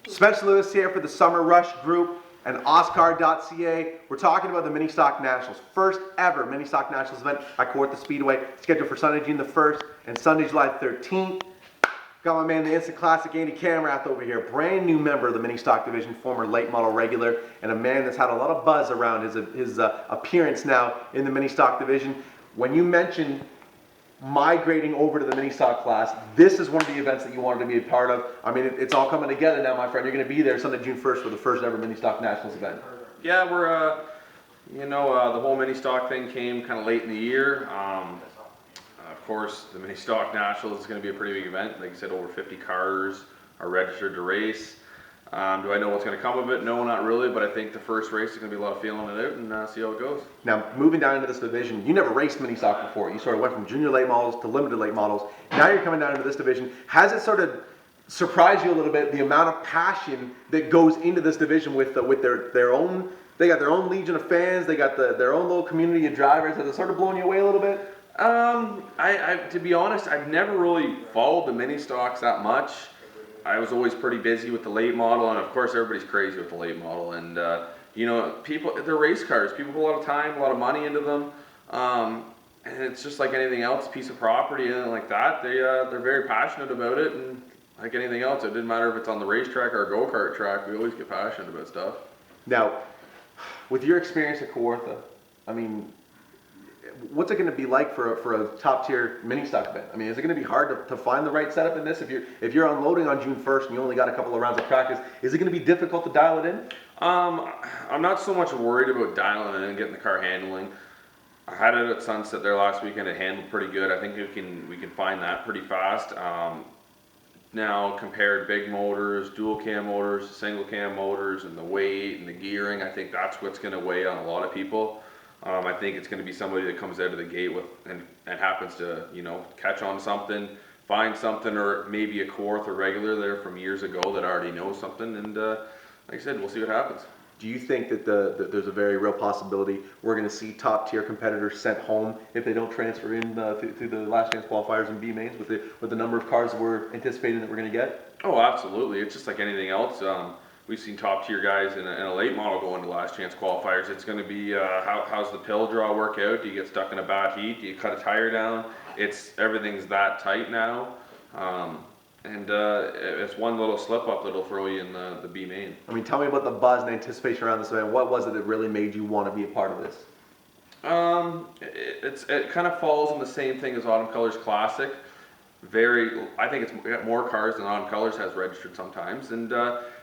Spencer Lewis here for the Summer Rush Group and Oscar.ca. We're talking about the Mini Stock Nationals. First ever Mini Stock Nationals event at Kawartha Speedway, scheduled for Sunday, June the 1st and Sunday, July 13th. Got my man, the instant classic Andy Kamrath over here, brand new member of the Mini Stock Division, former late model regular, and a man that's had a lot of buzz around his appearance now in the Mini Stock Division. When you mentioned migrating over to the mini stock class, this is one of the events that you wanted to be a part of. I mean, it's all coming together now, my friend. You're going to be there Sunday, June 1st for the first ever Mini Stock Nationals event. Yeah, we're, the whole mini stock thing came kind of late in the year. Of course, the Mini Stock Nationals is going to be a pretty big event. Like I said, over 50 cars are registered to race. Do I know what's going to come of it? No, not really, but I think the first race is going to be a lot of feeling it out and see how it goes. Now, moving down into this division, you never raced mini stock before. You sort of went from junior late models to limited late models. Now you're coming down into this division. Has it sort of surprised you a little bit, the amount of passion that goes into this division with their own, they got their own legion of fans, they got their own little community of drivers? Has it sort of blown you away a little bit? To be honest, I've never really followed the mini stocks that much. I was always pretty busy with the late model, and of course everybody's crazy with the late model. And people, they're race cars. People put a lot of time, a lot of money into them, and it's just like anything else, piece of property, and like that. They're very passionate about it, and like anything else, it didn't matter if it's on the racetrack or a go-kart track. We always get passionate about stuff. Now, with your experience at Kawartha, I mean, what's it going to be like for a top tier mini stock event? I mean, is it going to be hard to find the right setup in this? If you're unloading on June 1st and you only got a couple of rounds of practice, is it going to be difficult to dial it in? I'm not so much worried about dialing it in and getting the car handling. I had it at Sunset there last weekend. It handled pretty good. I think we can find that pretty fast. Now compared big motors, dual cam motors, single cam motors, and the weight and the gearing, I think that's what's going to weigh on a lot of people. I think it's going to be somebody that comes out of the gate with and happens to, catch on something, find something, or maybe a Kawartha regular there from years ago that already knows something. And like I said, we'll see what happens. Do you think that there's a very real possibility we're going to see top tier competitors sent home if they don't transfer in through the last chance qualifiers and B mains with the number of cars that we're anticipating that we're going to get? Oh, absolutely. It's just like anything else. We've seen top tier guys in a late model go into last chance qualifiers. It's going to be how's the pill draw work out? Do you get stuck in a bad heat? Do you cut a tire down? Everything's that tight now, and it's one little slip up that'll throw you in the B main. I mean, tell me about the buzz and anticipation around this event. What was it that really made you want to be a part of this? It kind of falls in the same thing as Autumn Colors Classic. I think it's got more cars than Autumn Colors has registered sometimes, and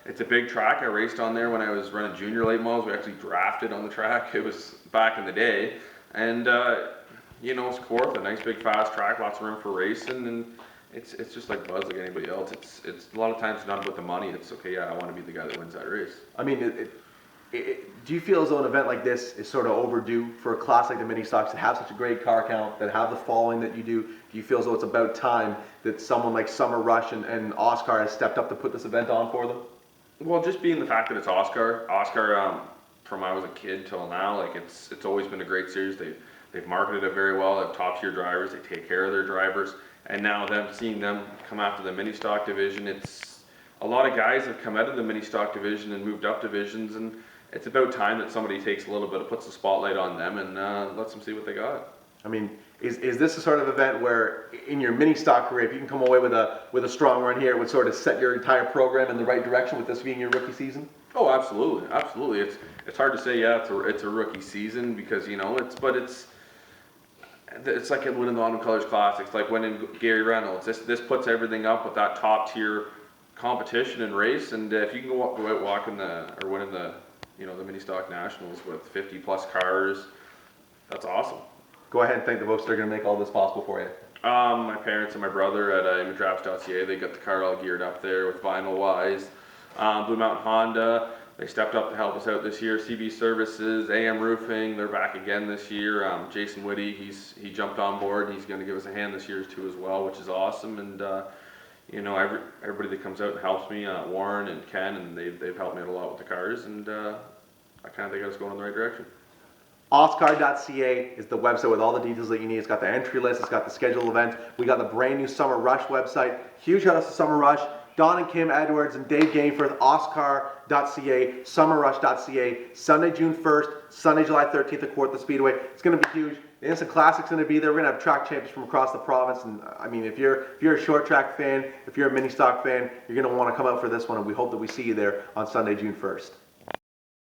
it's a big track. I raced on there when I was running junior late models. We actually drafted on the track. It was back in the day, and it's Kawartha, a nice big fast track, lots of room for racing, and it's just like buzz like anybody else. It's a lot of times not about the money. It's okay, yeah, I want to be the guy that wins that race. I mean, do you feel as though an event like this is sort of overdue for a class like the Mini Stocks to have such a great car count, that have the following that you do? Do you feel as though it's about time that someone like Summer Rush and Oscar has stepped up to put this event on for them? Well, just being the fact that it's Oscar, from when I was a kid till now, like it's always been a great series. They've marketed it very well. They have top tier drivers. They take care of their drivers, and now seeing them come after the mini stock division, it's a lot of guys have come out of the mini stock division and moved up divisions, and it's about time that somebody takes a little bit, puts the spotlight on them, and lets them see what they got. I mean, is this a sort of event where, in your mini stock career, if you can come away with a strong run here, it would sort of set your entire program in the right direction with this being your rookie season? Oh, absolutely, absolutely. It's hard to say, yeah, it's a rookie season because it's like winning the Autumn Colors Classic. It's like winning Gary Reynolds. This puts everything up with that top tier competition and race, and if you can go out winning the Mini Stock Nationals with 50 plus cars, that's awesome. Go ahead and thank the folks that are going to make all this possible for you. My parents and my brother at imagedrafts.ca, they got the car all geared up there with vinyl wise. Blue Mountain Honda, they stepped up to help us out this year. CB Services, AM Roofing, they're back again this year. Jason Whitty, he jumped on board. He's going to give us a hand this year too as well, which is awesome. And everybody that comes out and helps me, Warren and Ken, and they've helped me out a lot with the cars, and I kind of think I was going in the right direction. Oscar.ca is the website with all the details that you need. It's got the entry list, it's got the scheduled events. We got the brand new Summer Rush website. Huge shout out to Summer Rush. Don and Kim Edwards and Dave Gainforth, Oscar.ca, SummerRush.ca, Sunday, June 1st, Sunday, July 13th at Kawartha Speedway. It's going to be huge. The Instant Classic's going to be there. We're going to have track champions from across the province. And I mean, if you're a short track fan, if you're a mini stock fan, you're going to want to come out for this one. And we hope that we see you there on Sunday, June 1st.